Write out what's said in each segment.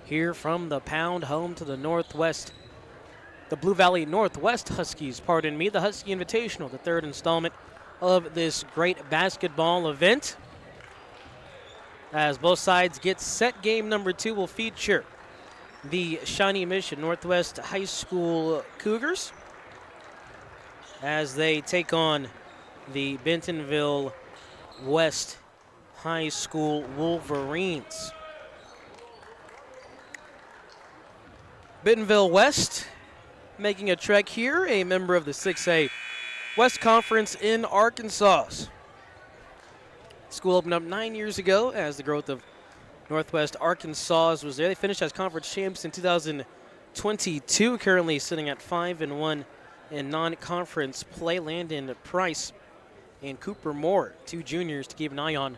here from the Pound, home to the Northwest, the Blue Valley Northwest Huskies, pardon me, the Husky Invitational, the third installment of this great basketball event. As both sides get set, game number 2 will feature the Shawnee Mission Northwest High School Cougars as they take on the Bentonville West High School Wolverines. Bentonville West making a trek here, a member of the 6A West Conference in Arkansas. School opened up 9 years ago as the growth of Northwest Arkansas was there. They finished as conference champs in 2022, currently sitting at 5-1 in non-conference play. Landon Price and Cooper Moore, 2 juniors to keep an eye on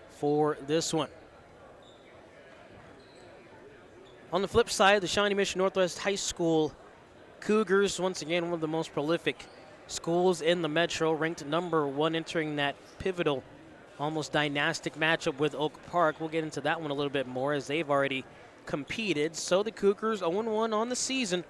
for this one. On the flip side, the Shawnee Mission Northwest High School Cougars, once again, one of the most prolific schools in the Metro, ranked number 1, entering that pivotal, almost dynastic matchup with Oak Park. We'll get into that one a little bit more as they've already competed. So the Cougars 0-1 on the season,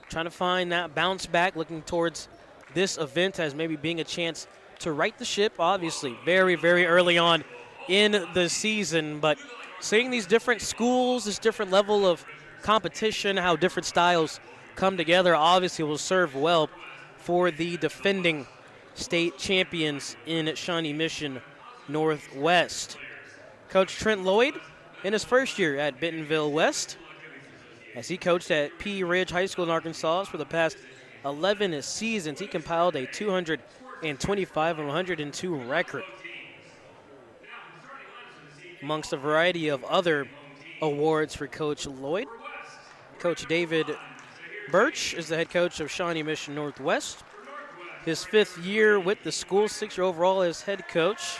trying to find that bounce back, looking towards this event as maybe being a chance to right the ship. Obviously, very, very early on in the season, but seeing these different schools, this different level of competition, how different styles come together, obviously will serve well for the defending state champions in Shawnee Mission Northwest. Coach Trent Lloyd in his first year at Bentonville West, as he coached at Pea Ridge High School in Arkansas for the past 11 seasons. He compiled a 225-102 record. Amongst a variety of other awards for Coach Lloyd, Coach David Birch is the head coach of Shawnee Mission Northwest. His 5th year with the school, 6th year overall as head coach,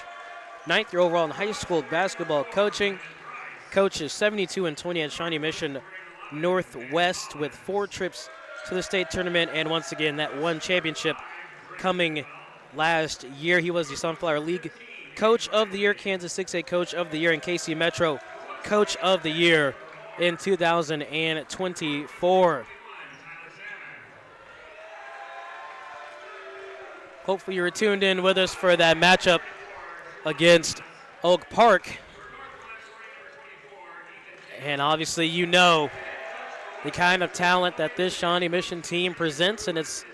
9th year overall in high school basketball coaching. Coaches 72-20 at Shawnee Mission Northwest with 4 trips to the state tournament, and once again that one championship coming last year. He was the Sunflower League Coach of the Year, Kansas 6A Coach of the Year, and KC Metro Coach of the Year in 2024. Hopefully you were tuned in with us for that matchup against Oak Park. And obviously you know the kind of talent that this Shawnee Mission team presents, and it's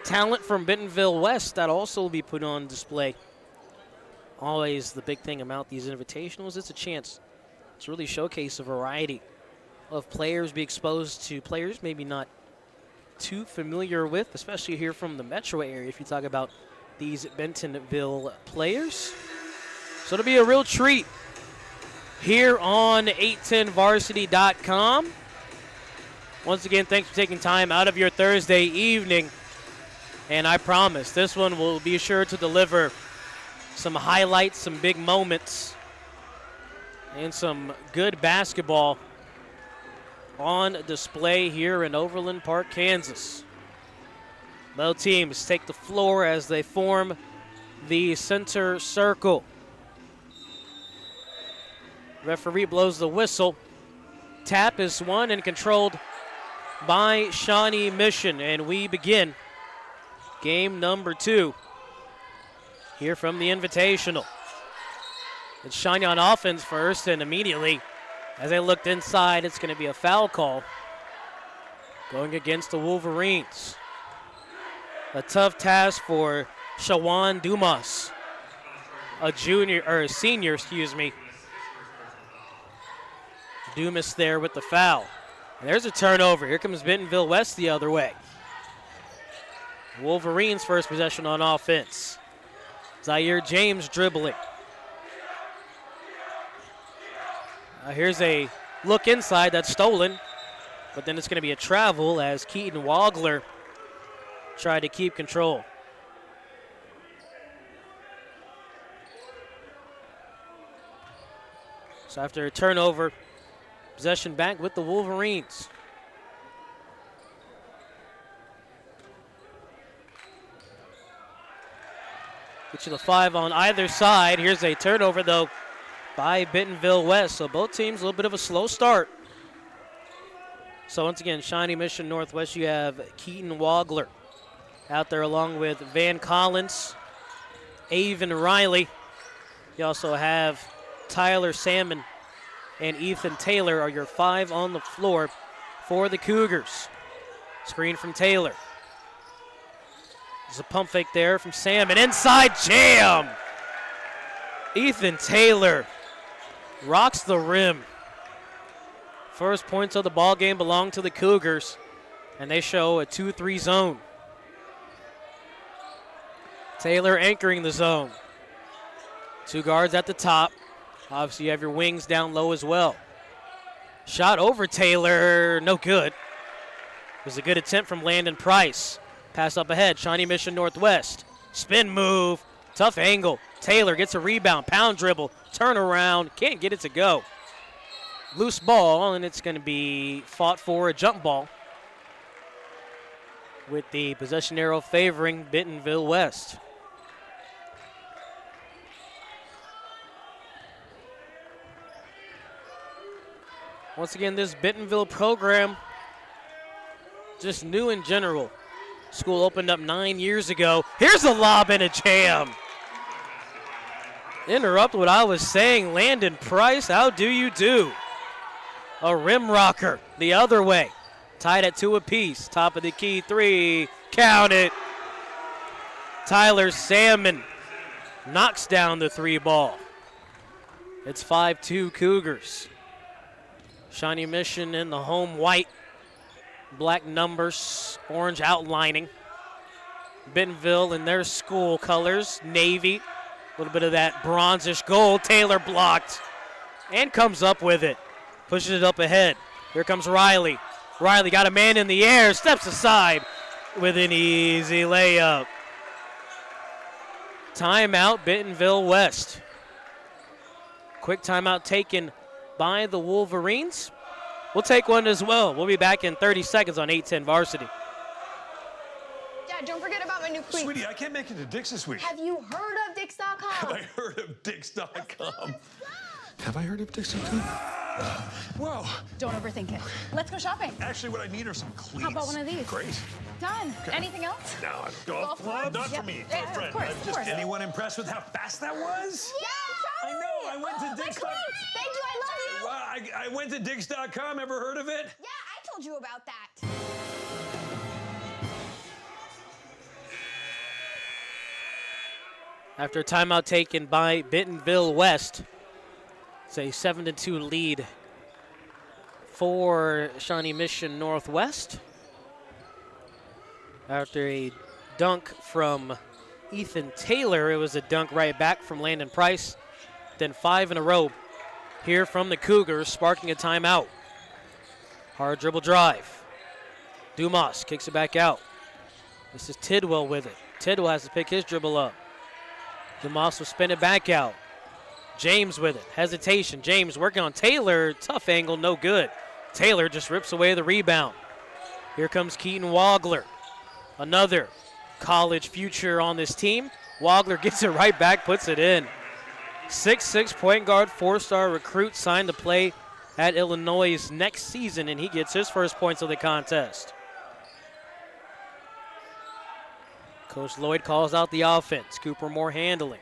talent from Bentonville West that also will be put on display. Always the big thing about these invitationals, it's a chance to really showcase a variety of players, be exposed to players maybe not too familiar with, especially here from the metro area if you talk about these Bentonville players. So it'll be a real treat here on 810varsity.com. Once again, thanks for taking time out of your Thursday evening. And I promise this one will be sure to deliver some highlights, some big moments, and some good basketball on display here in Overland Park, Kansas. Both teams take the floor as they form the center circle. Referee blows the whistle. Tap is won and controlled by Shawnee Mission, and we begin game number 2 here from the Invitational. It's Shawnee on offense first, and immediately as they looked inside, it's going to be a foul call going against the Wolverines. A tough task for Shawan Dumas, a senior, Dumas there with the foul. And there's a turnover. Here comes Bentonville West the other way. Wolverines first possession on offense. Zaire James dribbling. Here's a look inside that's stolen, but then it's going to be a travel as Keaton Wagler tried to keep control. So after a turnover, possession back with the Wolverines. Get you the 5 on either side. Here's a turnover, though, by Bentonville West. So both teams a little bit of a slow start So once again, Shawnee Mission Northwest, you have Keaton Wagler out there along with Van Collins, Avon Riley. You also have Tyler Salmon and Ethan Taylor are your 5 on the floor for the Cougars. Screen from Taylor. There's a pump fake there from Salmon. Inside jam! Ethan Taylor rocks the rim. First points of the ball game belong to the Cougars, and they show a 2-3 zone. Taylor anchoring the zone. 2 guards at the top. Obviously, you have your wings down low as well. Shot over Taylor, no good. It was a good attempt from Landon Price. Pass up ahead, Shawnee Mission Northwest. Spin move, tough angle. Taylor gets a rebound, pound dribble, turn around, can't get it to go. Loose ball, and it's going to be fought for a jump ball with the possession arrow favoring Bentonville West. Once again, this Bentonville program, just new in general. School opened up 9 years ago. Here's a lob and a jam. Interrupt what I was saying. Landon Price, how do you do? A rim rocker the other way. Tied at 2 apiece. Top of the key, 3. Count it. Tyler Salmon knocks down the 3 ball. It's 5-2 Cougars. Shawnee Mission in the home white. Black numbers, orange outlining. Bentonville in their school colors, navy. A little bit of that bronzish gold. Taylor blocked and comes up with it. Pushes it up ahead. Here comes Riley. Riley got a man in the air, steps aside with an easy layup. Timeout, Bentonville West. Quick timeout taken by the Wolverines. We'll take one as well. We'll be back in 30 seconds on 810 Varsity. Dad, don't forget about my new cleats. Sweetie, I can't make it to Dick's this week. Have you heard of Dix.com? Have I heard of Dix.com? Have I heard of Dix.com? Whoa. Don't overthink it. Let's go shopping. Actually, what I need are some cleats. How about one of these? Great. Done. Anything else? Now, a golf club? Not for me. Yeah, For a of friend. course, I'm of just course. anyone impressed with how fast that was? Yeah, I know. I went to my Dix.com. cleats. Thank you. I love you. Well, I went to Dix.com. Ever heard of it? Yeah, I told you about that. After a timeout taken by Bentonville West, it's a 7-2 lead for Shawnee Mission Northwest. After a dunk from Ethan Taylor, it was a dunk right back from Landon Price. Then 5 in a row here from the Cougars, sparking a timeout. Hard dribble drive. Dumas kicks it back out. This is Tidwell with it. Tidwell has to pick his dribble up. Dumas will spin it back out. James with it. Hesitation. James working on Taylor. Tough angle, no good. Taylor just rips away the rebound. Here comes Keaton Wagler. Another college future on this team. Wagler gets it right back, puts it in. 6'6" point guard, 4-star recruit, signed to play at Illinois next season, and he gets his first points of the contest. Coach Lloyd calls out the offense. Cooper Moore handling.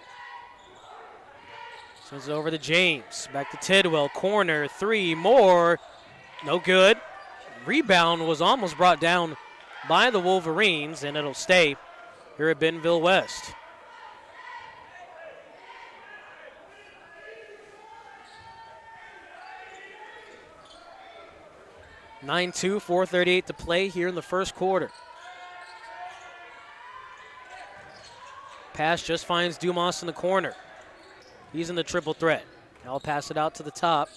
Sends it over to James. Back to Tidwell. Corner, 3 more. No good. Rebound was almost brought down by the Wolverines, and it'll stay here at Bentonville West. (9-2), 4:38 to play here in the first quarter. Pass just finds Dumas in the corner. He's in the triple threat. I'll pass it out to the top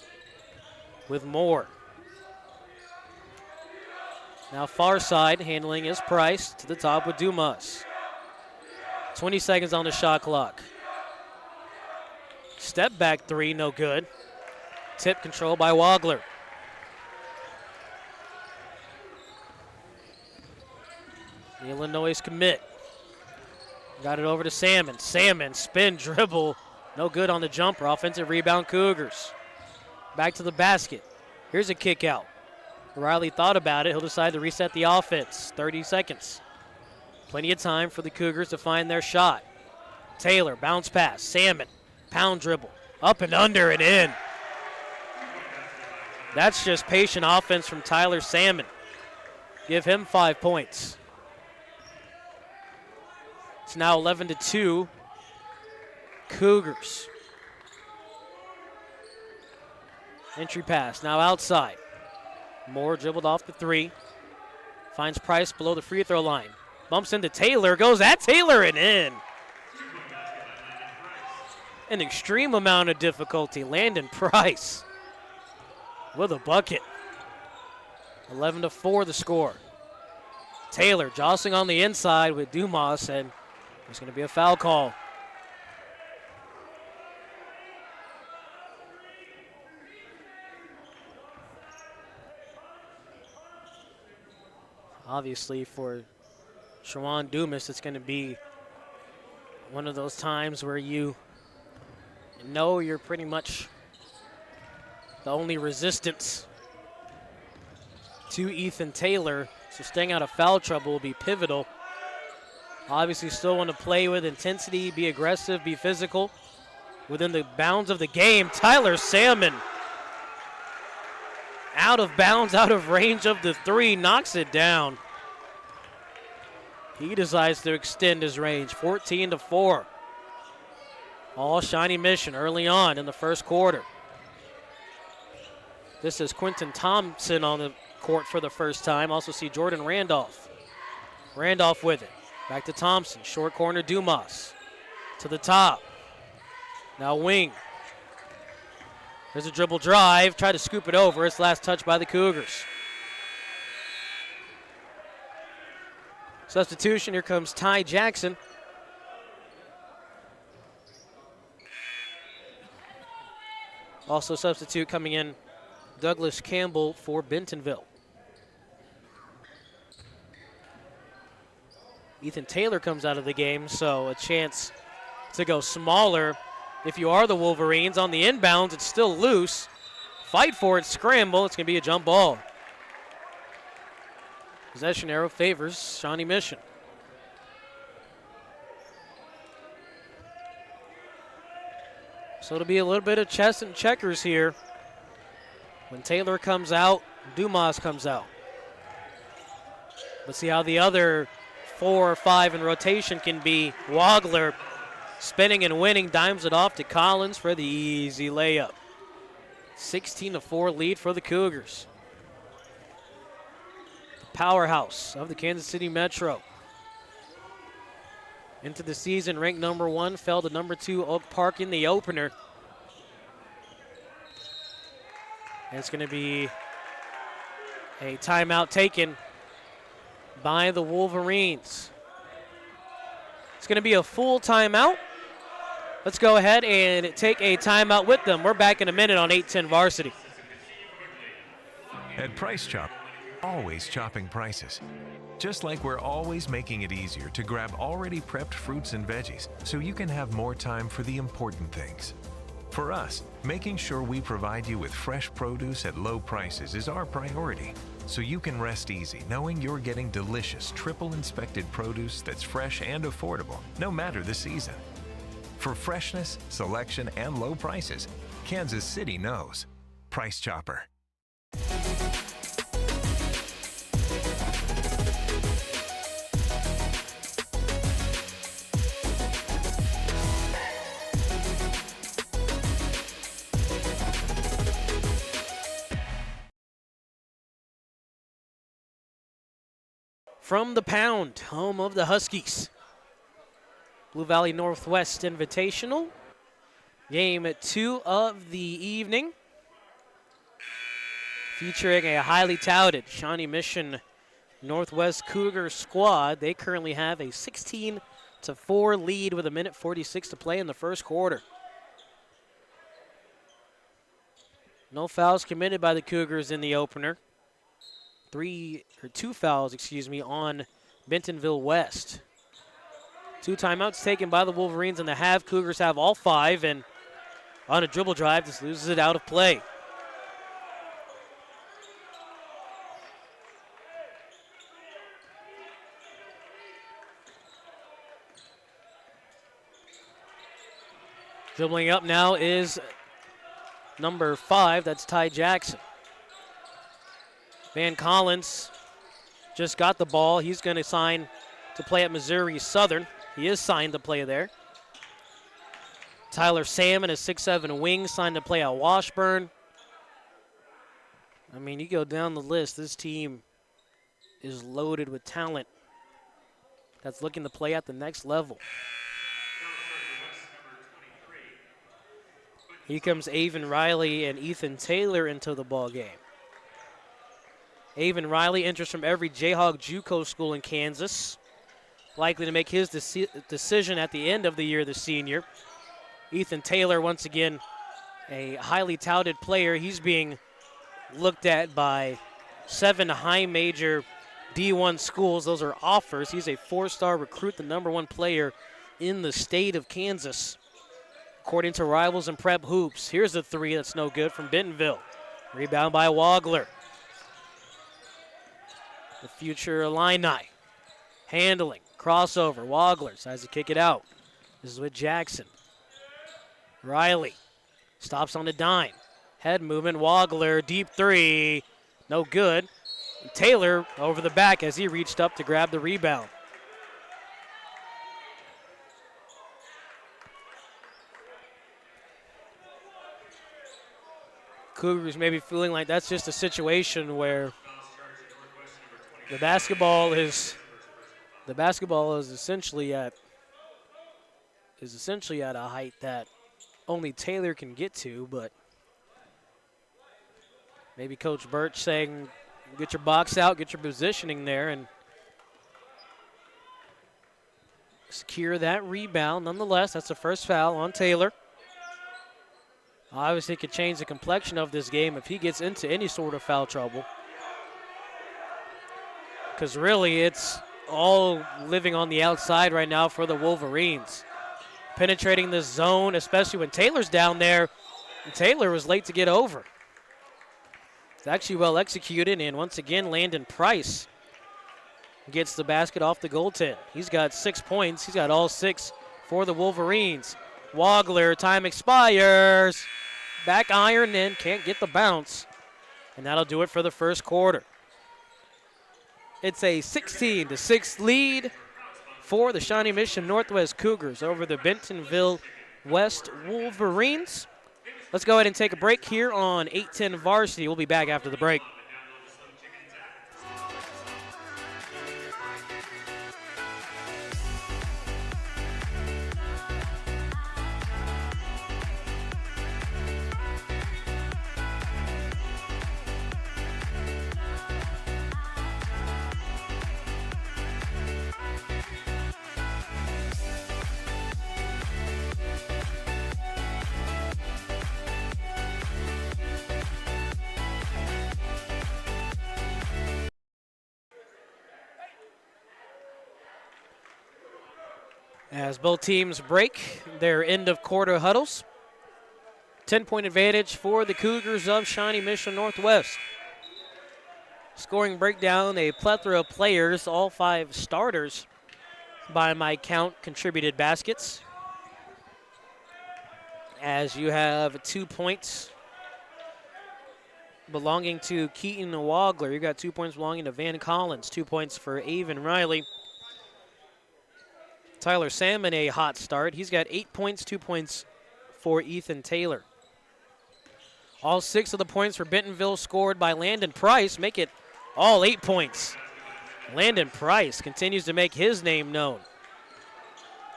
with Moore. Now far side, handling is Price to the top with Dumas. 20 seconds on the shot clock. Step back 3, no good. Tip control by Wagler. The Illinois commit. Got it over to Salmon. Salmon, spin, dribble. No good on the jumper. Offensive rebound, Cougars. Back to the basket. Here's a kick out. Riley thought about it. He'll decide to reset the offense. 30 seconds. Plenty of time for the Cougars to find their shot. Taylor, bounce pass. Salmon, pound dribble. Up and under and in. That's just patient offense from Tyler Salmon. Give him 5 points. It's now 11-2. Cougars. Entry pass, now outside. Moore dribbled off the 3. Finds Price below the free throw line. Bumps into Taylor, goes at Taylor and in. An extreme amount of difficulty. Landon Price with a bucket. 11-4 the score. Taylor jostling on the inside with Dumas, and there's going to be a foul call. Obviously, for Shawan Dumas, it's going to be one of those times where you know you're pretty much the only resistance to Ethan Taylor, so staying out of foul trouble will be pivotal. Obviously, still want to play with intensity, be aggressive, be physical within the bounds of the game. Tyler Salmon, out of bounds, out of range of the 3, knocks it down. He decides to extend his range, 14-4. All Shawnee Mission early on in the first quarter. This is Quentin Thompson on the court for the first time. Also see Jordan Randolph. Randolph with it. Back to Thompson. Short corner, Dumas. To the top. Now wing. There's a dribble drive. Try to scoop it over. It's last touch by the Cougars. Substitution. Here comes Ty Jackson. Also substitute coming in, Douglas Campbell for Bentonville. Ethan Taylor comes out of the game, so a chance to go smaller. If you are the Wolverines, on the inbounds, it's still loose. Fight for it, scramble. It's going to be a jump ball. Possession arrow favors Shawnee Mission. So it'll be a little bit of chess and checkers here. When Taylor comes out, Dumas comes out. Let's see how the other 4 or 5 in rotation can be. Wagler spinning and winning, dimes it off to Collins for the easy layup. 16-4 lead for the Cougars. The powerhouse of the Kansas City Metro. Into the season, ranked number 1, fell to number 2 Oak Park in the opener. And it's going to be a timeout taken by the Wolverines. It's going to be a full timeout. Let's go ahead and take a timeout with them. We're back in a minute on 810 Varsity. At Price Chop, always chopping prices. Just like we're always making it easier to grab already prepped fruits and veggies so you can have more time for the important things. For us, making sure we provide you with fresh produce at low prices is our priority, so you can rest easy knowing you're getting delicious triple inspected produce that's fresh and affordable, no matter the season. For freshness, selection, and low prices, Kansas City knows. Price Chopper. From the Pound, home of the Huskies. Blue Valley Northwest Invitational. Game 2 of the evening. Featuring a highly touted Shawnee Mission Northwest Cougar squad. They currently have a 16-4 lead with 1:46 to play in the first quarter. No fouls committed by the Cougars in the opener. 2 fouls, on Bentonville West. 2 timeouts taken by the Wolverines in the half. Cougars have all 5, and on a dribble drive, just loses it out of play. Dribbling up now is number 5. That's Ty Jackson. Van Collins just got the ball. He's going to sign to play at Missouri Southern. He is signed to play there. Tyler Salmon, a 6'7" wing, signed to play at Washburn. I mean, you go down the list, this team is loaded with talent that's looking to play at the next level. Here comes Avon Riley and Ethan Taylor into the ball game. Avon Riley enters from every Jayhawk JUCO school in Kansas. Likely to make his decision at the end of the year, the senior. Ethan Taylor, once again, a highly touted player. He's being looked at by 7 high major D1 schools. Those are offers. He's a 4-star recruit, the #1 player in the state of Kansas, according to Rivals and Prep Hoops. Here's a 3 that's no good from Bentonville. Rebound by Wagler. The future Illini. Handling. Crossover. Wagler decides to kick it out. This is with Jackson. Riley stops on the dime. Head movement. Wagler. Deep 3. No good. Taylor over the back as he reached up to grab the rebound. Cougars may be feeling like that's just a situation where the basketball is essentially at a height that only Taylor can get to, but maybe Coach Birch saying, get your box out, get your positioning there, and secure that rebound. Nonetheless, that's the first foul on Taylor. Obviously, it could change the complexion of this game if he gets into any sort of foul trouble. Because really, it's all living on the outside right now for the Wolverines. Penetrating the zone, especially when Taylor's down there. And Taylor was late to get over. It's actually well executed, and once again, Landon Price gets the basket off the goaltend. He's got 6 points. He's got all 6 for the Wolverines. Wagler, time expires. Back iron in, can't get the bounce. And that'll do it for the first quarter. It's a 16-6 lead for the Shawnee Mission Northwest Cougars over the Bentonville West Wolverines. Let's go ahead and take a break here on 810 Varsity. We'll be back after the break. As both teams break their end of quarter huddles. 10-point advantage for the Cougars of Shawnee Mission Northwest. Scoring breakdown, a plethora of players, all 5 starters by my count, contributed baskets. As you have 2 points belonging to Keaton Wagler. You've got 2 points belonging to Van Collins, 2 points for Avon Riley. Tyler Salmon, a hot start. He's got 8 points, 2 points for Ethan Taylor. All 6 of the points for Bentonville scored by Landon Price, make it all 8 points. Landon Price continues to make his name known.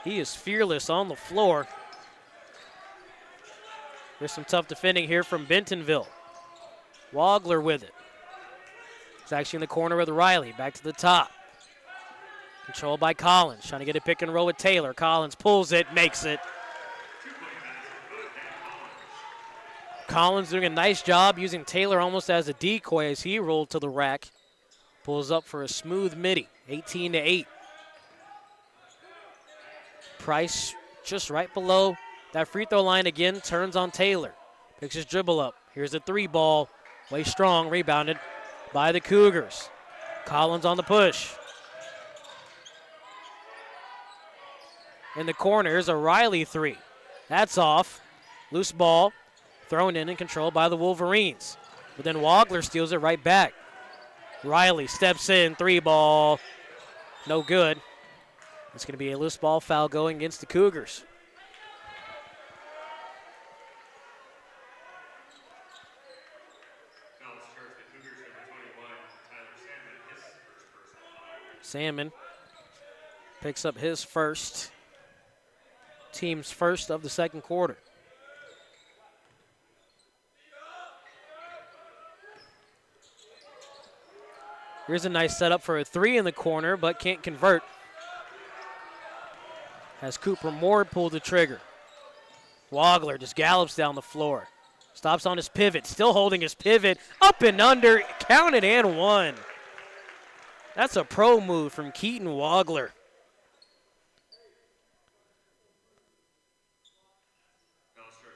He is fearless on the floor. There's some tough defending here from Bentonville. Wagler with it. It's actually in the corner with Riley, back to the top. Controlled by Collins, trying to get a pick and roll with Taylor. Collins pulls it, makes it. Collins doing a nice job using Taylor almost as a decoy as he rolled to the rack. Pulls up for a smooth midi, 18-8. Price just right below that free throw line again, turns on Taylor. Picks his dribble up. Here's a 3 ball, way strong, rebounded by the Cougars. Collins on the push. In the corner, here's a Riley 3. That's off. Loose ball, thrown in and controlled by the Wolverines. But then Wagler steals it right back. Riley steps in, 3-ball, no good. It's going to be a loose ball foul going against the Cougars. Salmon picks up his first, team's first of the second quarter. Here's a nice setup for a 3 in the corner, but can't convert. Has Cooper Moore pulled the trigger. Wagler just gallops down the floor. Stops on his pivot, still holding his pivot. Up and under, counted and one. That's a pro move from Keaton Wagler.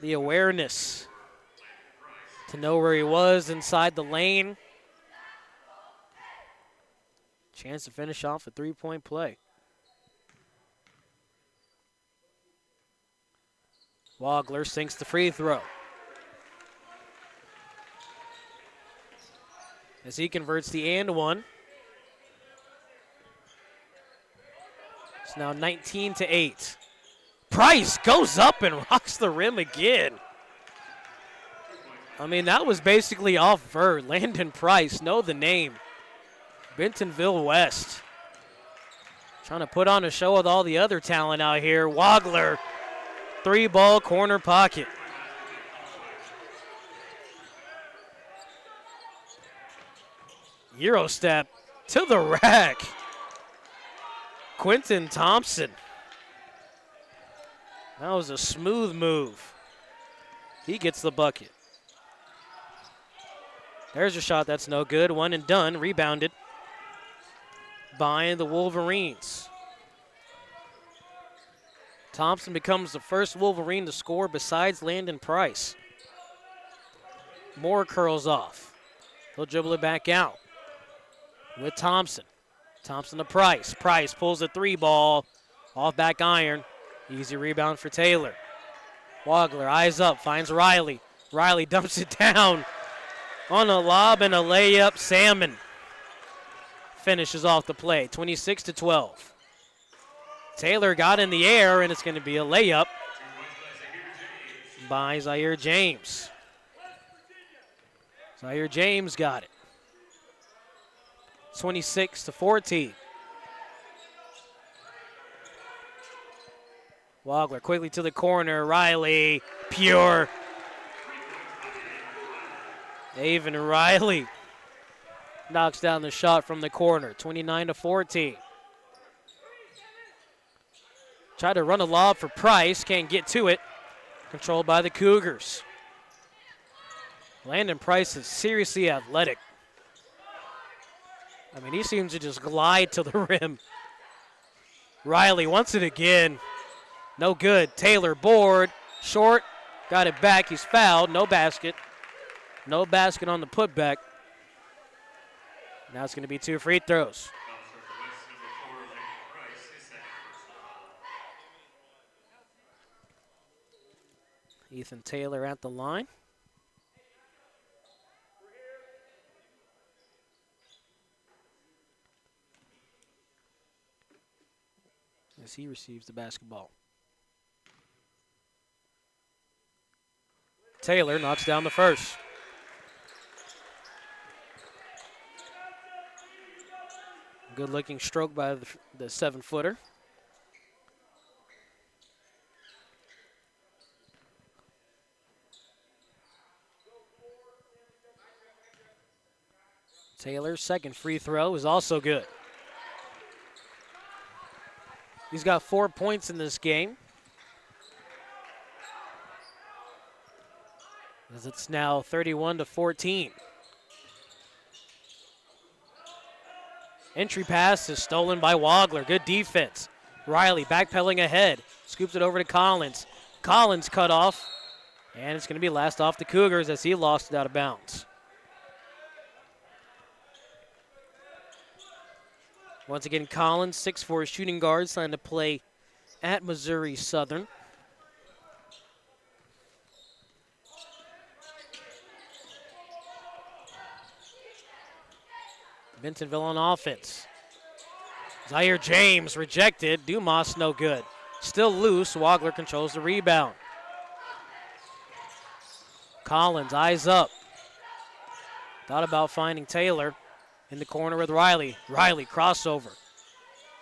The awareness to know where he was inside the lane. Chance to finish off a 3-point play. Wagler sinks the free throw. As he converts the and one. It's now 19-8. Price goes up and rocks the rim again. I mean, that was basically off vert. Landon Price, know the name. Bentonville West. Trying to put on a show with all the other talent out here. Wagler, 3-ball corner pocket. Euro step to the rack. Quentin Thompson. That was a smooth move. He gets the bucket. There's a shot that's no good. One and done. Rebounded by the Wolverines. Thompson becomes the first Wolverine to score besides Landon Price. Moore curls off. He'll dribble it back out with Thompson. Thompson to Price. Price pulls the 3-ball off back iron. Easy rebound for Taylor. Wagler eyes up, finds Riley. Riley dumps it down on a lob and a layup. Salmon finishes off the play, 26-12. Taylor got in the air, and it's going to be a layup by Zaire James. Zaire James got it. 26-14. Wagler quickly to the corner. Riley, pure. Avon Riley knocks down the shot from the corner, 29-14. Tried to run a lob for Price, can't get to it. Controlled by the Cougars. Landon Price is seriously athletic. I mean, he seems to just glide to the rim. Riley wants it again. No good. Taylor board, short, got it back. He's fouled, no basket. No basket on the putback. Now it's going to be 2 free throws. Ethan Taylor at the line. As he receives the basketball. Taylor knocks down the first. Good looking stroke by the 7-footer. Taylor's second free throw is also good. He's got 4 points in this game. As it's now 31-14. Entry pass is stolen by Wagler. Good defense. Riley backpedaling ahead. Scoops it over to Collins. Collins cut off. And it's going to be last off the Cougars as he lost it out of bounds. Once again, Collins, 6'4" shooting guard, signed to play at Missouri Southern. Bentonville on offense. Zaire James rejected. Dumas no good. Still loose. Wagler controls the rebound. Collins, eyes up. Thought about finding Taylor in the corner with Riley. Riley, crossover.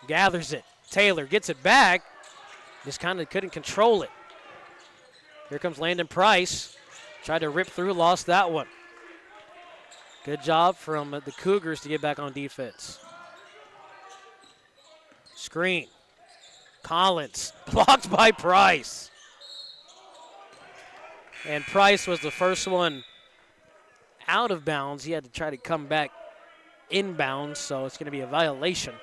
Gathers it. Taylor gets it back. Just kind of couldn't control it. Here comes Landon Price. Tried to rip through, lost that one. Good job from the Cougars to get back on defense. Screen. Collins, blocked by Price. And Price was the first one out of bounds. He had to try to come back inbounds, so it's going to be a violation.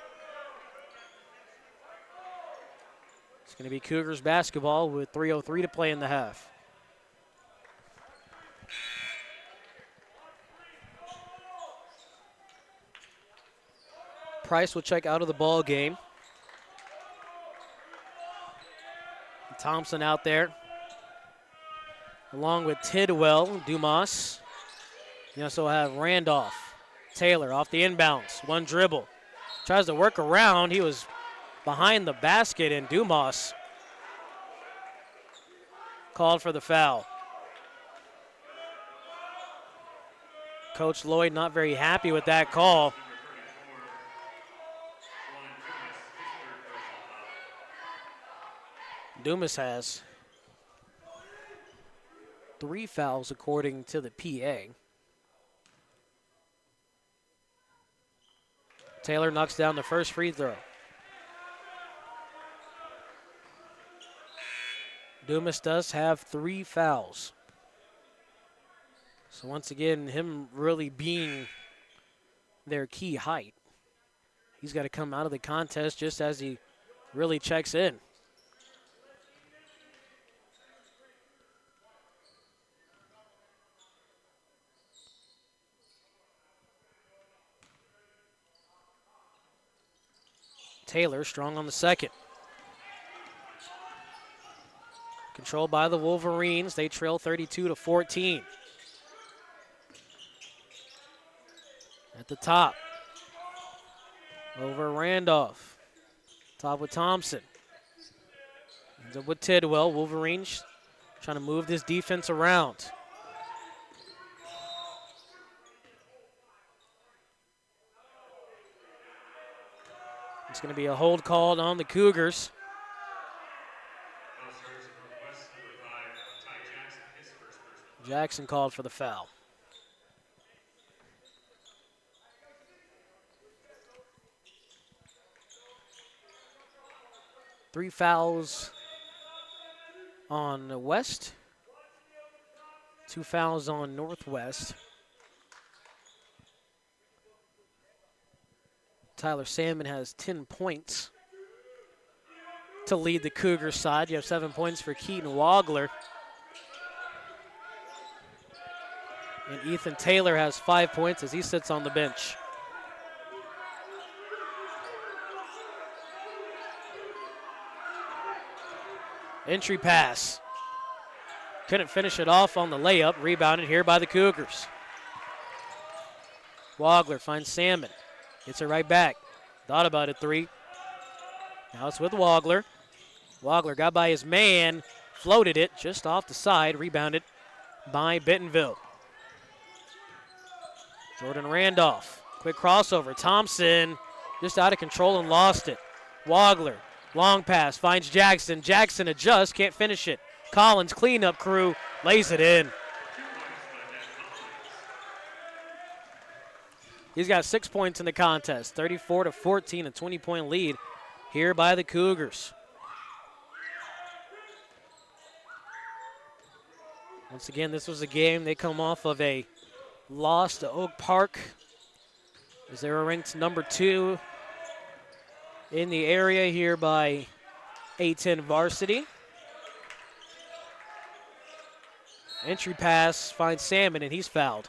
It's going to be Cougars basketball with 3:03 to play in the half. Price will check out of the ball game. Thompson out there, along with Tidwell, Dumas. You also have Randolph. Taylor off the inbounds, one dribble. Tries to work around. He was behind the basket, and Dumas called for the foul. Coach Lloyd not very happy with that call. Dumas has 3 fouls according to the PA. Taylor knocks down the first free throw. Dumas does have 3 fouls. So once again, him really being their key height. He's got to come out of the contest just as he really checks in. Taylor strong on the second. Controlled by the Wolverines. They trail 32-14. At the top. Over Randolph. Top with Thompson. Ends up with Tidwell. Wolverines trying to move this defense around. It's going to be a hold called on the Cougars. Jackson called for the foul. Three fouls on the West. 2 fouls on Northwest. Tyler Salmon has 10 points to lead the Cougars side. You have 7 points for Keaton Wagler. And Ethan Taylor has 5 points as he sits on the bench. Entry pass. Couldn't finish it off on the layup. Rebounded here by the Cougars. Wagler finds Salmon. Gets it right back. Thought about it, 3. Now it's with Wagler. Wagler got by his man. Floated it just off the side. Rebounded by Bentonville. Jordan Randolph. Quick crossover. Thompson just out of control and lost it. Wagler. Long pass. Finds Jackson. Jackson adjusts. Can't finish it. Collins, cleanup crew. Lays it in. He's got 6 points in the contest. 34-14, a 20-point lead here by the Cougars. Once again, this was a game. They come off of a loss to Oak Park as they were ranked number 2 in the area here by A-10 varsity. Entry pass finds Salmon, and he's fouled.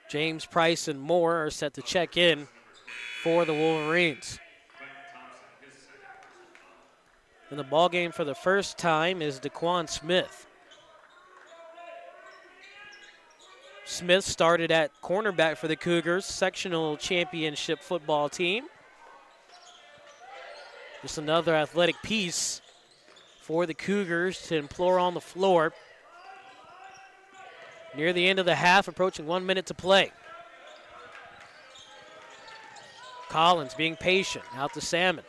James, Price, and Moore are set to check in for the Wolverines. In the ball game for the first time is DeQuan Smith. Smith started at cornerback for the Cougars, sectional championship football team. Just another athletic piece for the Cougars to implore on the floor. Near the end of the half, approaching 1 minute to play. Collins being patient, out to Salmon.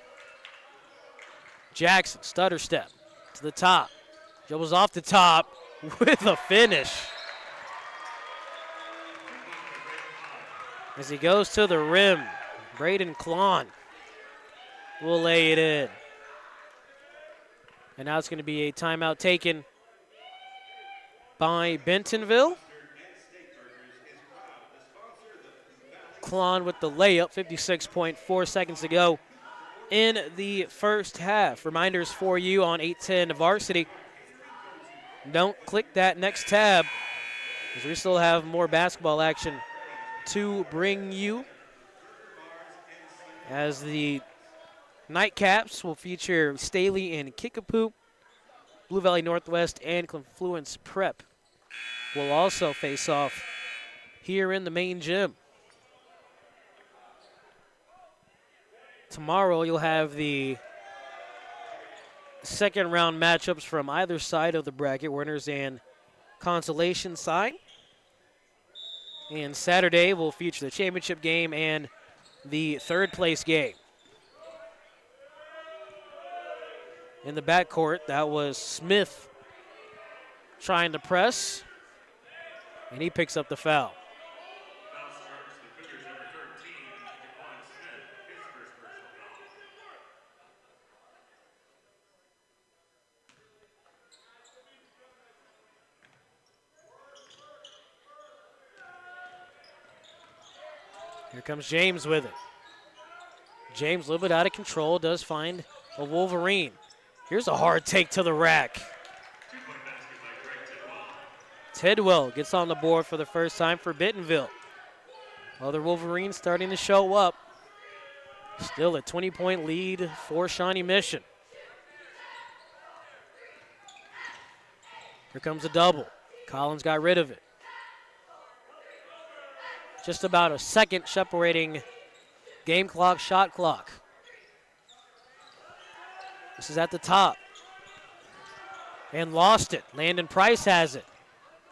Jackson, stutter step to the top. Dribbles off the top with a finish. As he goes to the rim, Braden Klon will lay it in. And now it's going to be a timeout taken by Bentonville. Klon with the layup, 56.4 seconds to go in the first half. Reminders for you on 810 Varsity. Don't click that next tab, because we still have more basketball action to bring you. As the nightcaps will feature Staley and Kickapoo. Blue Valley Northwest and Confluence Prep will also face off here in the main gym. Tomorrow you'll have the second round matchups from either side of the bracket, winners and consolation side. And Saturday will feature the championship game and the third place game. In the backcourt, that was Smith trying to press, and he picks up the foul. Here comes James with it. James a little bit out of control, does find a Wolverine. Here's a hard take to the rack. Tidwell gets on the board for the first time for Bentonville. Other Wolverines starting to show up. Still a 20-point lead for Shawnee Mission. Here comes a double. Collins got rid of it. Just about a second separating game clock, shot clock. This is at the top. And lost it. Landon Price has it.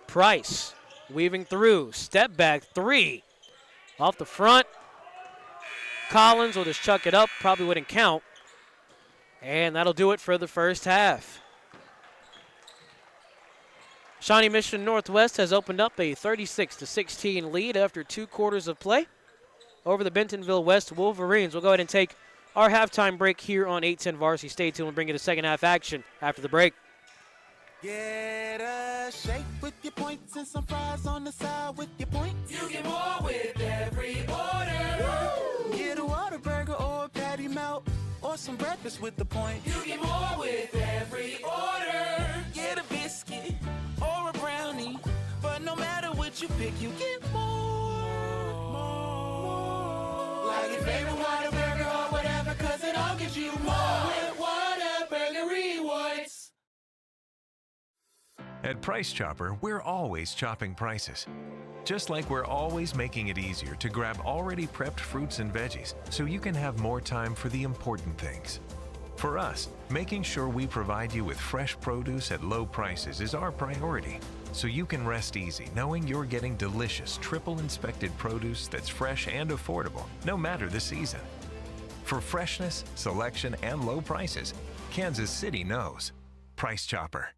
Price weaving through. Step back three. Off the front. Collins will just chuck it up. Probably wouldn't count. And that'll do it for the first half. Shawnee Mission Northwest has opened up a 36-16 lead after 2 quarters of play over the Bentonville West Wolverines. We'll go ahead and take our halftime break here on 810 Varsity. Stay tuned. We'll bring you to second half action after the break. Get a shake with your points and some fries on the side with your points. You get more with every order. Woo! Get a Whataburger or a patty melt or some breakfast with the points. You get more with every order. Get a biscuit or a brownie, but no matter what you pick, you get more. Like your favorite Whataburger or whatever, cause it all gives you more with Whataburger Rewards. At Price Chopper, we're always chopping prices. Just like we're always making it easier to grab already prepped fruits and veggies so you can have more time for the important things. For us, making sure we provide you with fresh produce at low prices is our priority, so you can rest easy knowing you're getting delicious, triple-inspected produce that's fresh and affordable, no matter the season. For freshness, selection, and low prices, Kansas City knows. Price Chopper.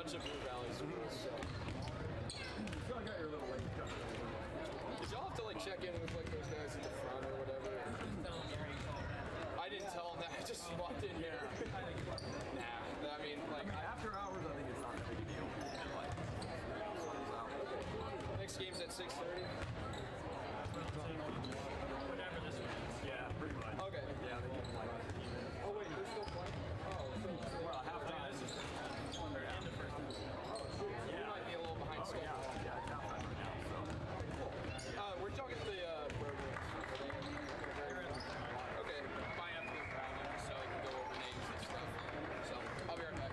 bunch of Blue Valley schools. So. Did y'all have to like check in with like those guys at the front or whatever? I didn't tell them that. I just walked in here. Nah, I mean, like after hours, I think it's not a big deal. Next game's at 6:30. Whatever this one is. Yeah, pretty much. Okay. Yeah, they get like. Oh wait, they're still playing. Oh, so Well, halftime. we might be a little behind schedule. Yeah, it's halftime right now. So. We're talking to the programs. Okay, buy up the problem so I can go over names and stuff. So I'll be right back.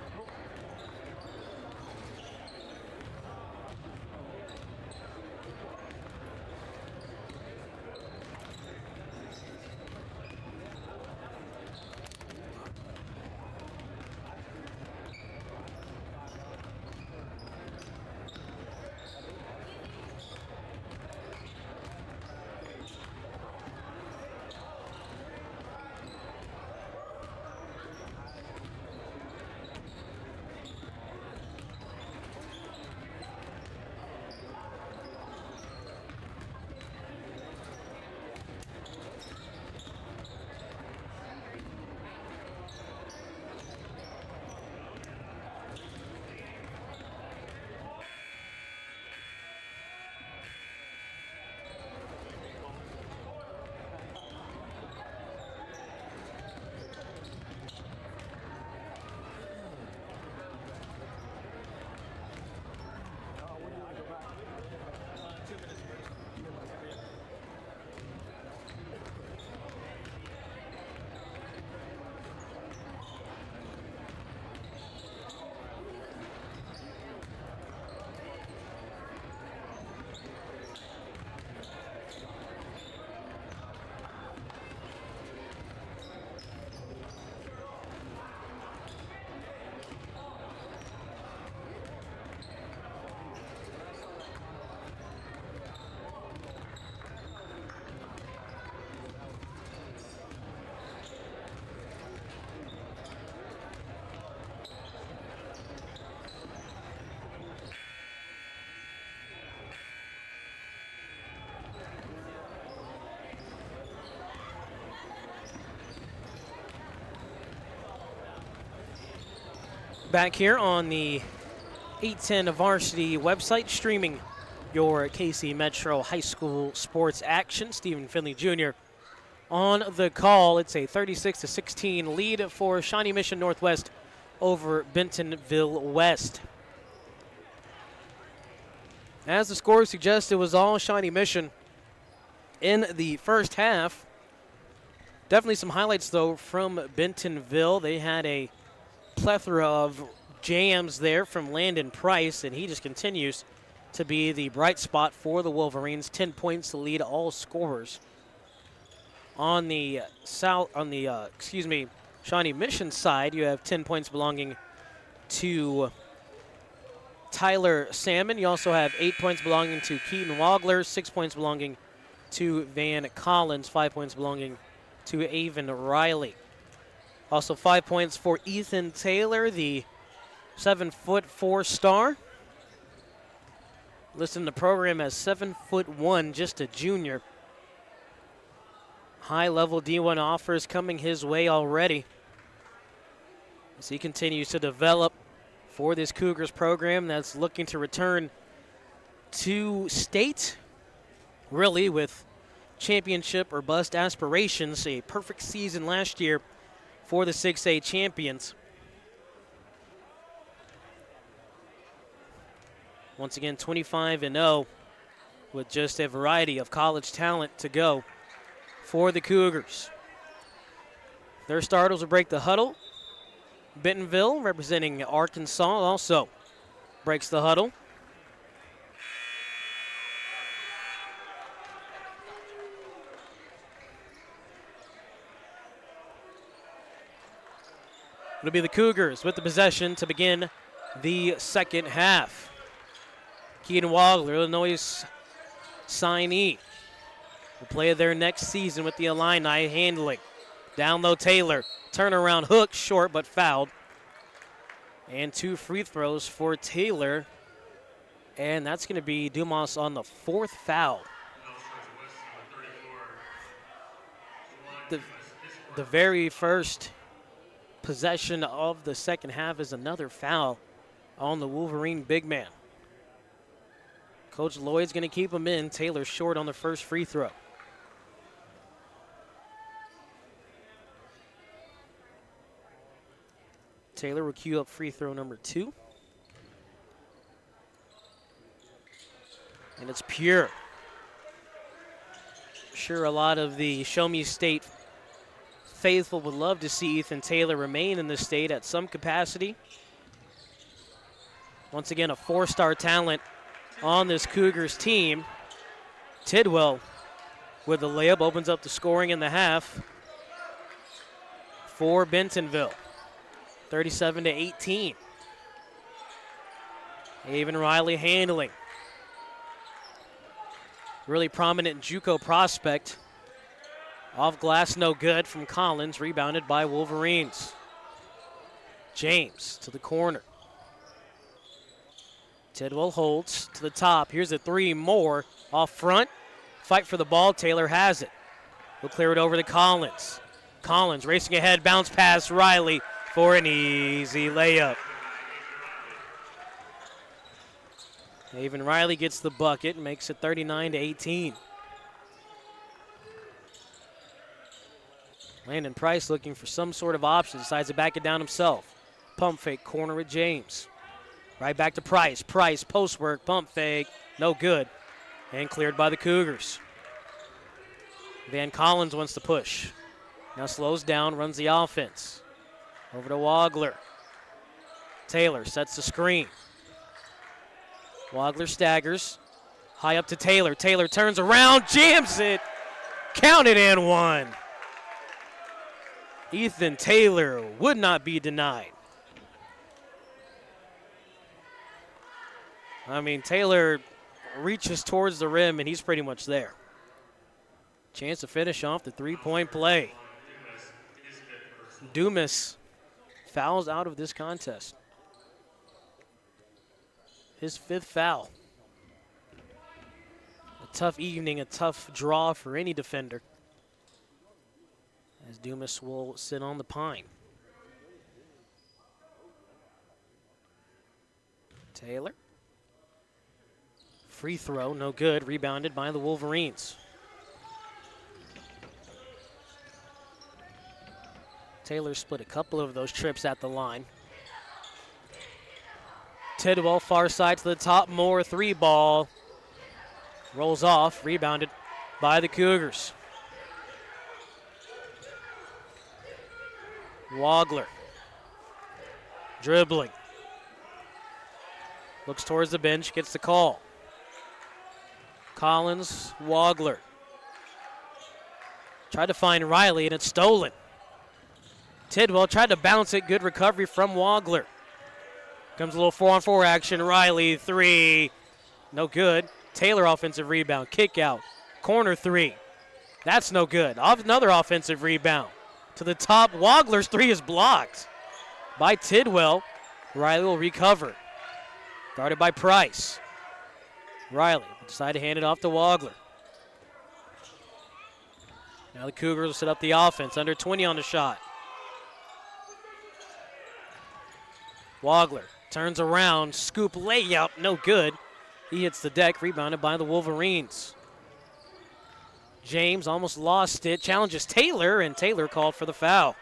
Back here on the 810 Varsity website, streaming your KC Metro High School sports action. Stephen Finley Jr. on the call. It's a 36-16 lead for Shawnee Mission Northwest over Bentonville West. As the score suggests, it was all Shawnee Mission in the first half. Definitely some highlights, though, from Bentonville. They had a plethora of jams there from Landon Price, and he just continues to be the bright spot for the Wolverines. 10 points to lead all scorers. On the Shawnee Mission side, you have 10 points belonging to Tyler Salmon. You also have 8 points belonging to Keaton Wagler, 6 points belonging to Van Collins, 5 points belonging to Avon Riley. Also 5 points for Ethan Taylor, the 7'4" star. Listed in the program as 7'1", just a junior. High-level D1 offers coming his way already as he continues to develop for this Cougars program that's looking to return to state, really with championship or bust aspirations. A perfect season last year for the 6A champions. Once again, 25-0 with just a variety of college talent to go for the Cougars. Their starters will break the huddle. Bentonville, representing Arkansas, also breaks the huddle. It'll be the Cougars with the possession to begin the second half. Keaton Wagler, Illinois signee, will play their next season with the Illini handling. Down low Taylor, turnaround hook, short but fouled. And 2 free throws for Taylor. And that's going to be Dumas on the 4th foul. The very first possession of the second half is another foul on the Wolverine big man. Coach Lloyd's going to keep him in. Taylor short on the first free throw. Taylor will cue up free throw number 2. And it's pure. Sure, a lot of the Show Me State faithful would love to see Ethan Taylor remain in the state at some capacity. Once again, a 4-star talent on this Cougars team. Tidwell with the layup opens up the scoring in the half for Bentonville. 37-18. Avon Riley handling. Really prominent JUCO prospect. Off glass, no good from Collins, rebounded by Wolverines. James to the corner. Tidwell holds to the top. Here's a 3 more off front. Fight for the ball. Taylor has it. He'll clear it over to Collins. Collins racing ahead, bounce pass Riley for an easy layup. Avon Riley gets the bucket and makes it 39-18. Landon Price looking for some sort of option, decides to back it down himself. Pump fake, corner with James. Right back to Price. Price, post work, pump fake, no good. And cleared by the Cougars. Van Collins wants to push. Now slows down, runs the offense. Over to Wagler. Taylor sets the screen. Wagler staggers. High up to Taylor. Taylor turns around, jams it. Counted and one. Ethan Taylor would not be denied. I mean, Taylor reaches towards the rim, and he's pretty much there. Chance to finish off the three-point play. Dumas fouls out of this contest. His 5th foul. A tough evening, a tough draw for any defender, as Dumas will sit on the pine. Taylor. Free throw, no good. Rebounded by the Wolverines. Taylor split a couple of those trips at the line. Tidwell, far side to the top, more 3-ball. Rolls off, rebounded by the Cougars. Wagler. Dribbling. Looks towards the bench, gets the call. Collins, Wagler. Tried to find Riley, and it's stolen. Tidwell tried to bounce it. Good recovery from Wagler. Comes a little 4-on-4 action. Riley, 3. No good. Taylor offensive rebound. Kick out. Corner 3. That's no good. Another offensive rebound. To the top. Wagler's 3 is blocked by Tidwell. Riley will recover. Guarded by Price. Riley will decide to hand it off to Wagler. Now the Cougars will set up the offense. Under 20 on the shot. Wagler turns around, scoop layup, no good. He hits the deck, rebounded by the Wolverines. James almost lost it, challenges Taylor, and Taylor called for the foul.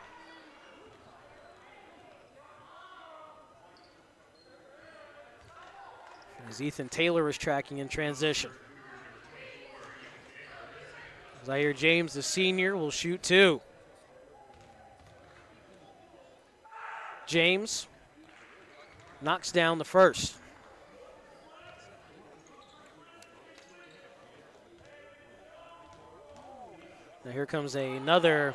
As Ethan Taylor is tracking in transition. Zaire James, the senior, will shoot 2. James knocks down the first. Now here comes another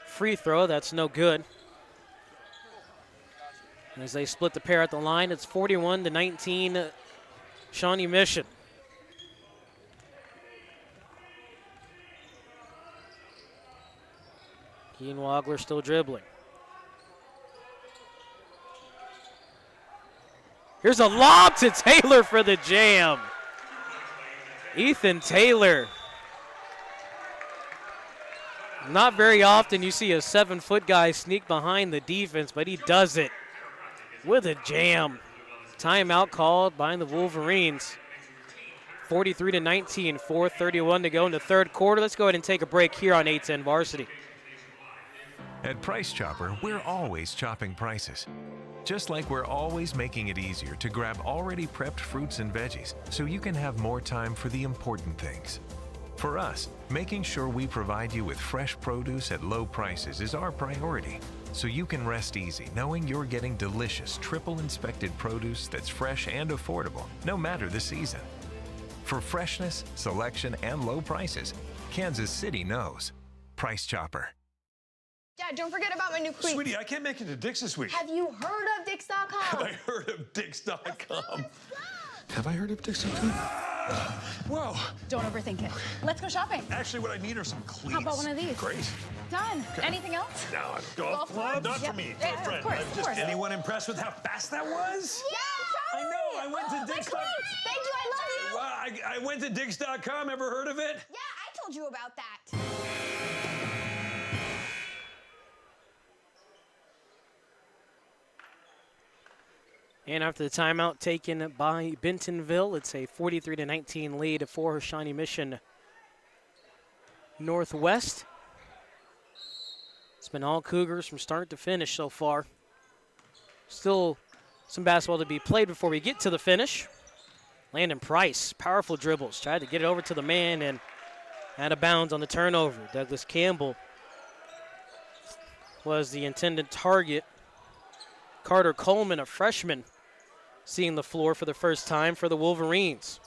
free throw. That's no good. And as they split the pair at the line, it's 41-19 Shawnee Mission. Keen Wagler still dribbling. Here's a lob to Taylor for the jam. Ethan Taylor. Not very often you see a 7-foot guy sneak behind the defense, but he does it with a jam. Timeout called by the Wolverines. 43-19, 4:31 to go in the third quarter. Let's go ahead and take a break here on 810 Varsity. At Price Chopper, we're always chopping prices. Just like we're always making it easier to grab already prepped fruits and veggies so you can have more time for the important things. For us, making sure we provide you with fresh produce at low prices is our priority, so you can rest easy knowing you're getting delicious, triple-inspected produce that's fresh and affordable, no matter the season. For freshness, selection, and low prices, Kansas City knows. Price Chopper. Dad, don't forget about my new cleats. Sweetie, I can't make it to Dick's this week. Have you heard of Dix.com? Have I heard of Dix.com? Have I heard of Dix.com? Whoa. Don't overthink it. Let's go shopping. Actually, what I need are some cleats. How about one of these? Great. Done. Anything else? Now, Golf clubs? Not Yep. for me. Yeah, For a friend. of course, of course. Anyone impressed with how fast that was? Yeah, I know. I went to Dix.com. Thank you, I love you. Well, I went to Dix.com. Ever heard of it? Yeah, I told you about that. And after the timeout taken by Bentonville, it's a 43-19 lead for Shawnee Mission Northwest. It's been all Cougars from start to finish so far. Still some basketball to be played before we get to the finish. Landon Price, powerful dribbles, tried to get it over to the man and out of bounds on the turnover. Douglas Campbell was the intended target. Carter Coleman, a freshman, seeing the floor for the first time for the Wolverines.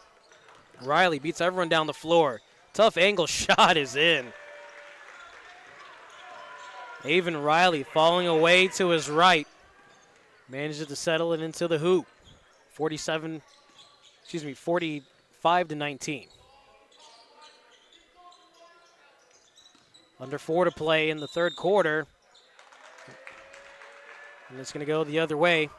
Riley beats everyone down the floor. Tough angle shot is in. Avon Riley falling away to his right. Manages to settle it into the hoop. 45-19. Under 4 to play in the third quarter. And it's going to go the other way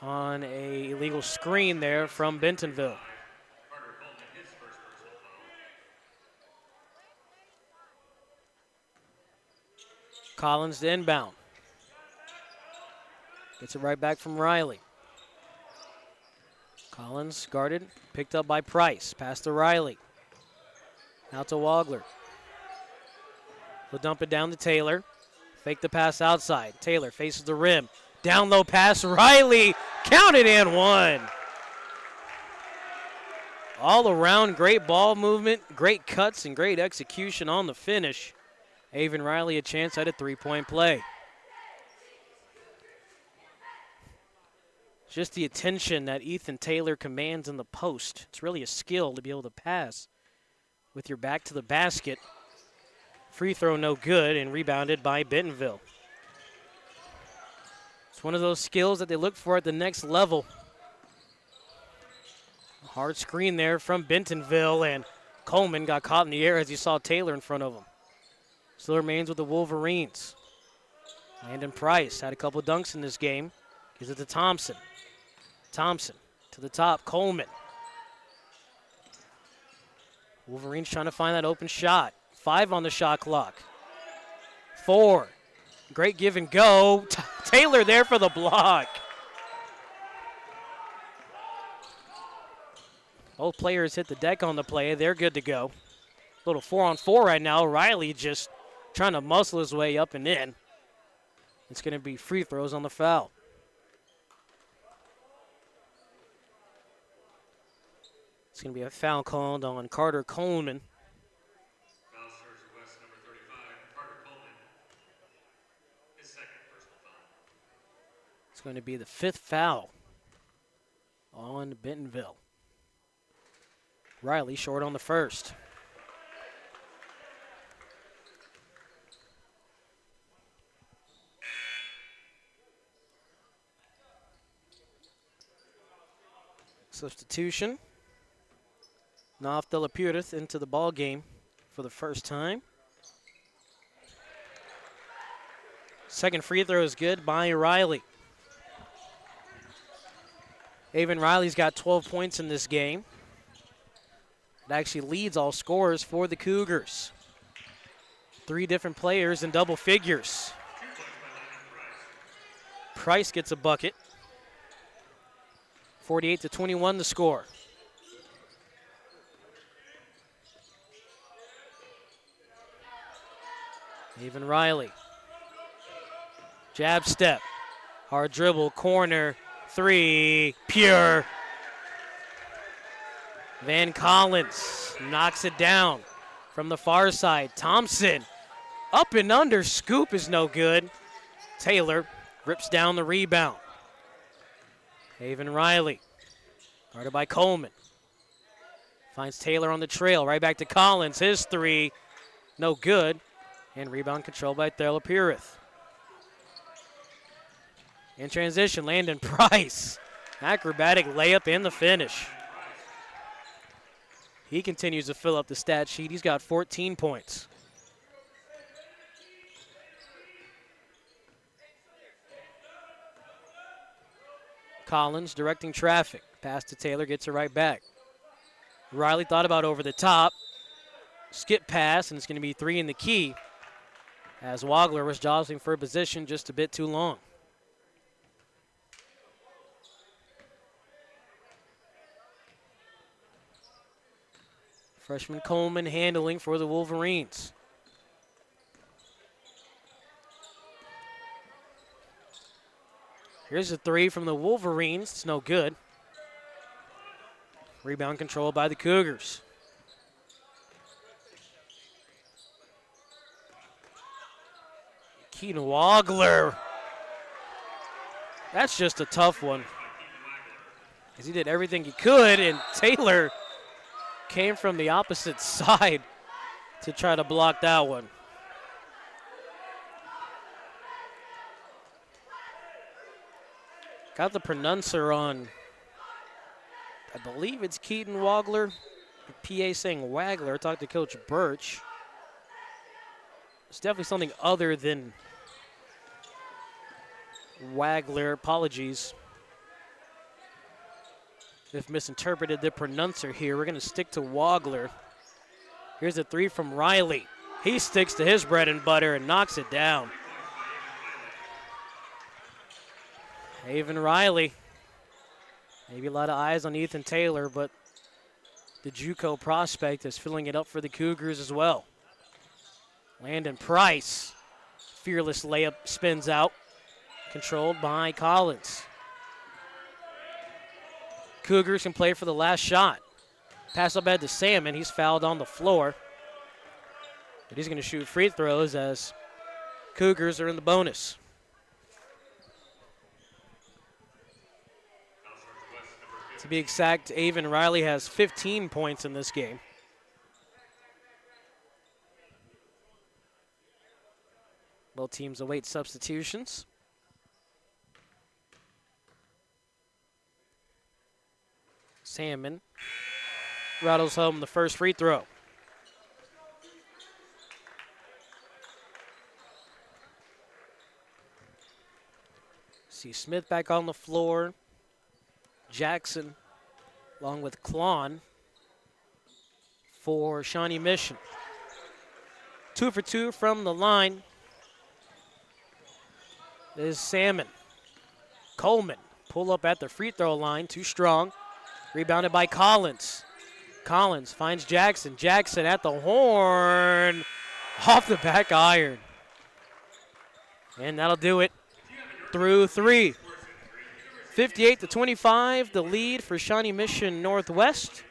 on a illegal screen there from Bentonville. Collins to inbound. Gets it right back from Riley. Collins guarded, picked up by Price. Pass to Riley. Out to Wagler. He'll dump it down to Taylor. Fake the pass outside. Taylor faces the rim. Down low pass. Riley counted and one. All around great ball movement, great cuts, and great execution on the finish. Avon Riley a chance at a three-point play. Just the attention that Ethan Taylor commands in the post. It's really a skill to be able to pass with your back to the basket. Free throw no good and rebounded by Bentonville. It's one of those skills that they look for at the next level. Hard screen there from Bentonville, and Coleman got caught in the air as he saw Taylor in front of him. Still remains with the Wolverines. Landon Price had a couple dunks in this game. Gives it to Thompson. Thompson to the top, Coleman. Wolverines trying to find that open shot. 5 on the shot clock. 4. Great give and go. Taylor there for the block. Both players hit the deck on the play. They're good to go. Little 4-on-4 right now. Riley just trying to muscle his way up and in. It's going to be free throws on the foul. It's going to be a foul called on Carter Coleman. Foul starts West number 35, Carter Coleman. His second personal foul. It's going to be the 5th foul on Bentonville. Riley short on the first. Substitution. Naf De La Puris into the ball game for the first time. Second free throw is good by Riley. Avon Riley's got 12 points in this game. It actually leads all scorers for the Cougars. 3 different players in double figures. Price gets a bucket. 48-21 the score. Avon Riley. Jab step. Hard dribble, corner, 3, pure. Van Collins knocks it down from the far side. Thompson, up and under, scoop is no good. Taylor rips down the rebound. Avon Riley, guarded by Coleman. Finds Taylor on the trail, right back to Collins. His 3, no good. And rebound controlled by Taylor Pirith. In transition, Landon Price. Acrobatic layup and the finish. He continues to fill up the stat sheet. He's got 14 points. Collins directing traffic. Pass to Taylor, gets it right back. Riley thought about over the top. Skip pass, and it's going to be 3 in the key, as Wagler was jostling for a position just a bit too long. Freshman Coleman handling for the Wolverines. Here's a 3 from the Wolverines. It's no good. Rebound controlled by the Cougars. Keaton Wagler. That's just a tough one, because he did everything he could, and Taylor came from the opposite side to try to block that one. Got the pronouncer on, I believe it's Keaton Wagler. The PA saying Wagler. Talked to Coach Birch. It's definitely something other than Wagler. Apologies if misinterpreted the pronouncer here. We're going to stick to Wagler. Here's a 3 from Riley. He sticks to his bread and butter and knocks it down. Avon Riley. Maybe a lot of eyes on Ethan Taylor, but the JUCO prospect is filling it up for the Cougars as well. Landon Price. Fearless layup, spins out. Controlled by Collins. Cougars can play for the last shot. Pass up ahead to Salmon. He's fouled on the floor. But he's going to shoot free throws as Cougars are in the bonus. To be exact, Avon Riley has 15 points in this game. Both teams await substitutions. Salmon rattles home the first free throw. See Smith back on the floor. Jackson along with Klon for Shawnee Mission. 2 for 2 from the line is Salmon. Coleman pull up at the free throw line, too strong. Rebounded by Collins. Collins finds Jackson. Jackson at the horn. Off the back iron. And that'll do it through 3. 58-25, the lead for Shawnee Mission Northwest.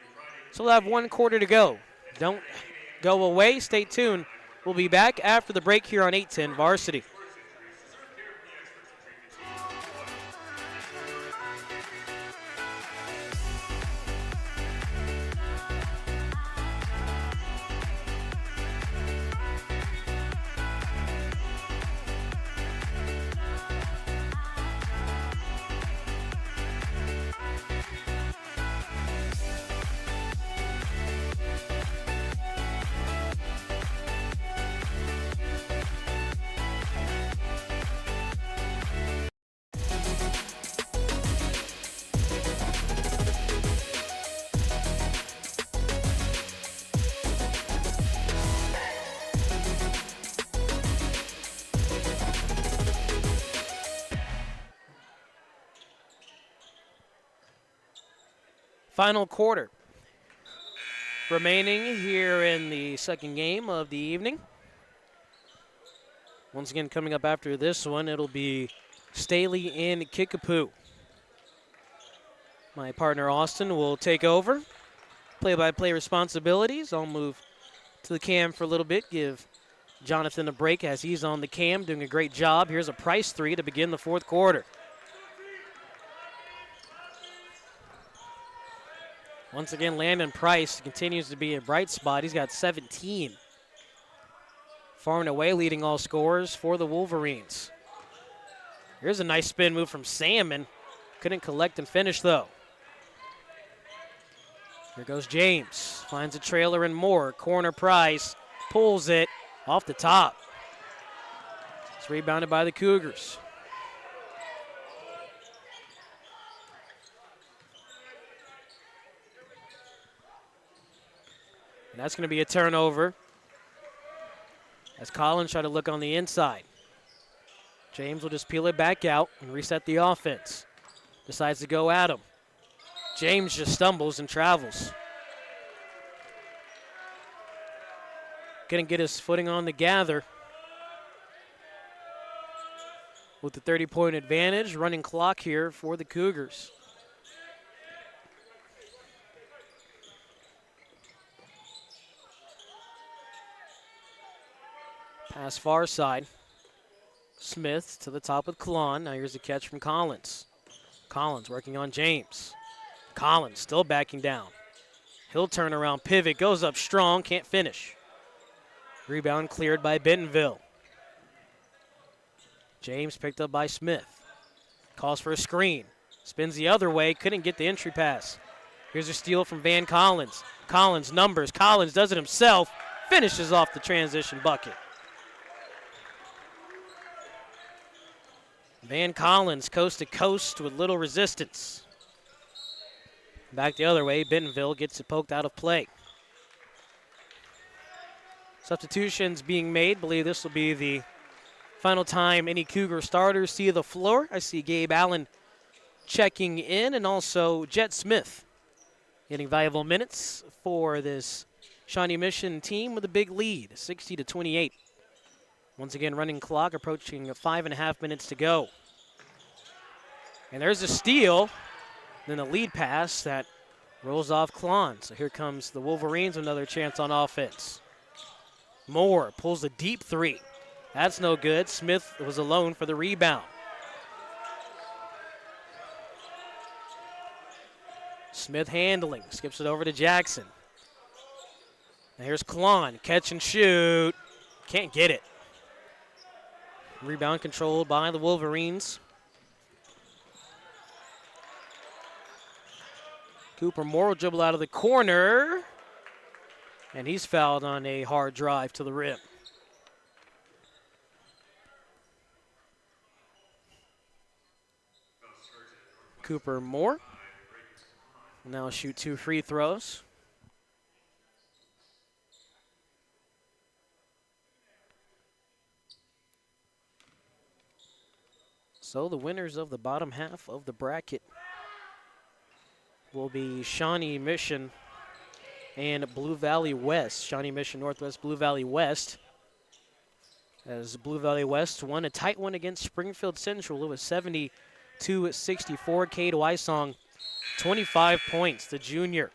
So we'll have 1 quarter to go. Don't go away. Stay tuned. We'll be back after the break here on 810 Varsity. Final quarter remaining here in the second game of the evening. Once again, coming up after this one, it'll be Staley and Kickapoo. My partner Austin will take over play-by-play responsibilities. I'll move to the cam for a little bit, give Jonathan a break as he's on the cam, doing a great job. Here's a Price three to begin the fourth quarter. Once again, Landon Price continues to be a bright spot. He's got 17. Far and away leading all scorers for the Wolverines. Here's a nice spin move from Salmon. Couldn't collect and finish, though. Here goes James. Finds a trailer and more. Corner Price. Pulls it off the top. It's rebounded by the Cougars. And that's going to be a turnover as Collins try to look on the inside. James will just peel it back out and reset the offense. Decides to go at him. James just stumbles and travels. Couldn't get his footing on the gather. With the 30-point advantage, running clock here for the Cougars. Pass far side. Smith to the top with Klon. Now here's a catch from Collins. Collins working on James. Collins still backing down. He'll turn around, pivot, goes up strong, can't finish. Rebound cleared by Bentonville. James picked up by Smith. Calls for a screen. Spins the other way, couldn't get the entry pass. Here's a steal from Van Collins. Collins numbers. Collins does it himself. Finishes off the transition bucket. Van Collins coast to coast with little resistance. Back the other way, Bentonville gets it poked out of play. Substitutions being made. Believe this will be the final time any Cougar starters see the floor. I see Gabe Allen checking in, and also Jet Smith getting valuable minutes for this Shawnee Mission team with a big lead, 60-28. Once again, running clock approaching 5.5 minutes to go. And there's a steal, then a lead pass that rolls off Klon. So here comes the Wolverines, another chance on offense. Moore pulls a deep three. That's no good. Smith was alone for the rebound. Smith handling, skips it over to Jackson. Now here's Klon, catch and shoot. Can't get it. Rebound controlled by the Wolverines. Cooper Moore will dribble out of the corner. And he's fouled on a hard drive to the rim. Cooper Moore will now shoot 2 free throws. So the winners of the bottom half of the bracket will be Shawnee Mission and Blue Valley West. Shawnee Mission Northwest, Blue Valley West. As Blue Valley West won a tight one against Springfield Central. It was 72-64. Cade Wysong, 25 points. The junior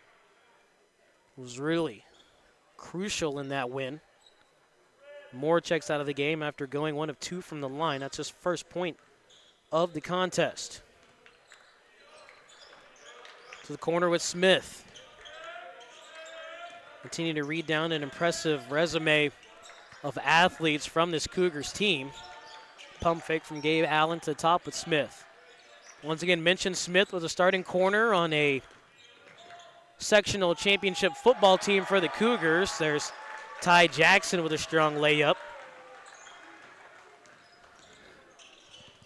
was really crucial in that win. Moore checks out of the game after going 1 of 2 from the line. That's his first point of the contest. To the corner with Smith. Continue to read down an impressive resume of athletes from this Cougars team. Pump fake from Gabe Allen to the top with Smith. Once again, mentioned Smith was a starting corner on a sectional championship football team for the Cougars. There's Ty Jackson with a strong layup.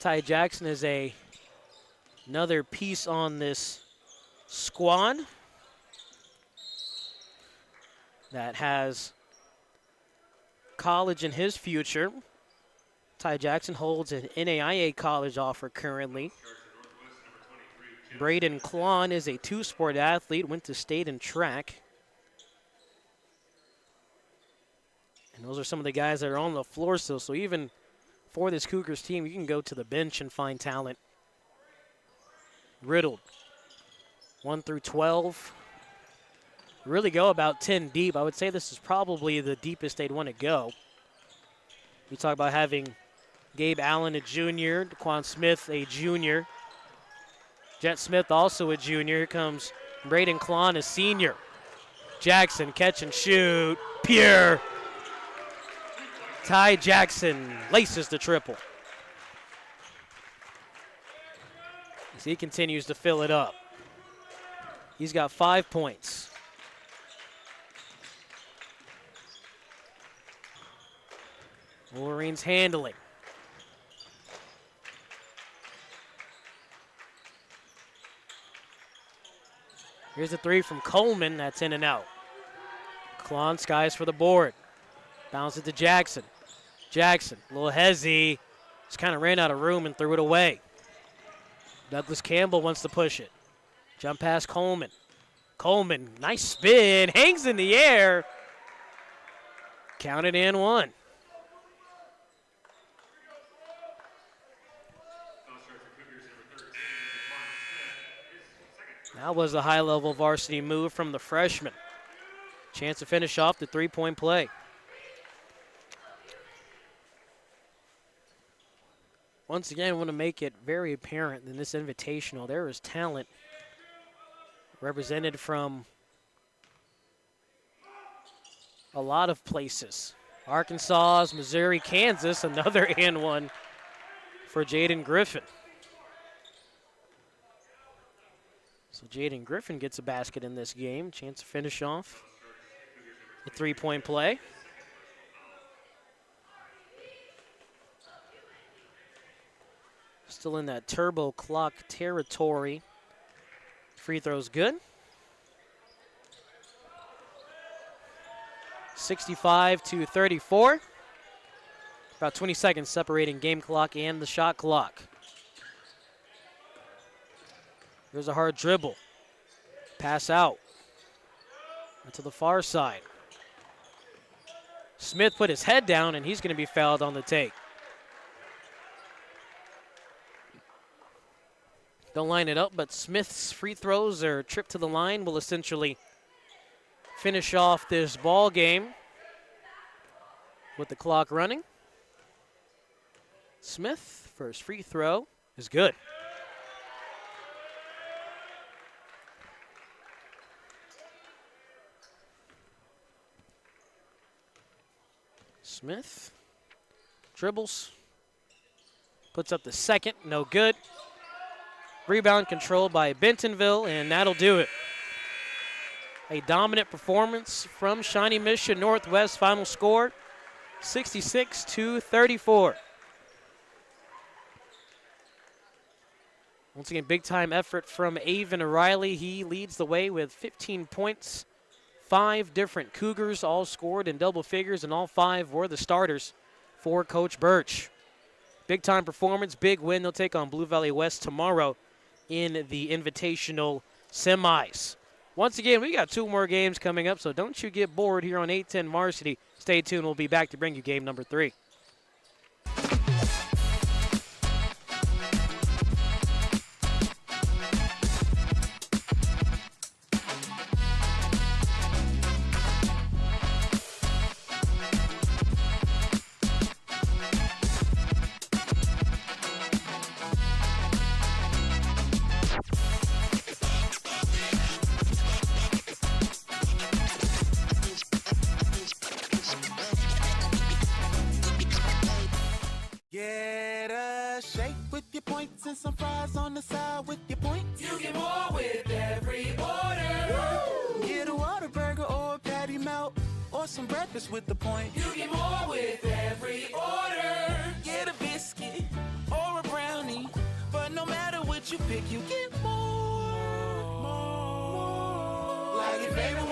Ty Jackson is another piece on this squad that has college in his future. Ty Jackson holds an NAIA college offer currently. Braden Klon is a two-sport athlete, went to state in track. And those are some of the guys that are on the floor still. So even for this Cougars team, you can go to the bench and find talent. Riddled, 1 through 12. Really go about 10 deep. I would say this is probably the deepest they'd want to go. We talk about having Gabe Allen, a junior, Daquan Smith, a junior. Jet Smith, also a junior. Here comes Braden Klon, a senior. Jackson, catch and shoot. Pure. Ty Jackson laces the triple. As he continues to fill it up. He's got 5 points. Wolverines handling. Here's a three from Coleman. That's in and out. Klon skies for the board. Bounce it to Jackson. Jackson, a little hezzy. Just kind of ran out of room and threw it away. Douglas Campbell wants to push it. Jump past Coleman. Coleman, nice spin. Hangs in the air. Counted and one. That was a high-level varsity move from the freshman. Chance to finish off the three-point play. Once again, I want to make it very apparent in this invitational, there is talent represented from a lot of places. Arkansas, Missouri, Kansas, another and one for Jaden Griffin. So Jaden Griffin gets a basket in this game. Chance to finish off the three-point play. Still in that turbo clock territory. Free throw's good. 65-34. About 20 seconds separating game clock and the shot clock. Here's a hard dribble. Pass out. To the far side. Smith put his head down, and he's going to be fouled on the take. Don't line it up, but Smith's free throws or trip to the line will essentially finish off this ball game with the clock running. Smith, first free throw, is good. Smith dribbles, puts up the second, no good. Rebound controlled by Bentonville, and that'll do it. A dominant performance from Shawnee Mission Northwest. Final score, 66-34. Once again, big-time effort from Avon Riley. He leads the way with 15 points. 5 different Cougars all scored in double figures, and all 5 were the starters for Coach Birch. Big-time performance, big win. They'll take on Blue Valley West tomorrow in the Invitational semis. Once again, we got 2 more games coming up, so don't you get bored here on 810 Varsity. Stay tuned. We'll be back to bring you game number 3. Get a shake with your points and some fries on the side with your points. You get more with every order. Woo! Get a Whataburger or a patty melt or some breakfast with the point. You get more with every order. Get a biscuit or a brownie, but no matter what you pick, you get more. Like your favorite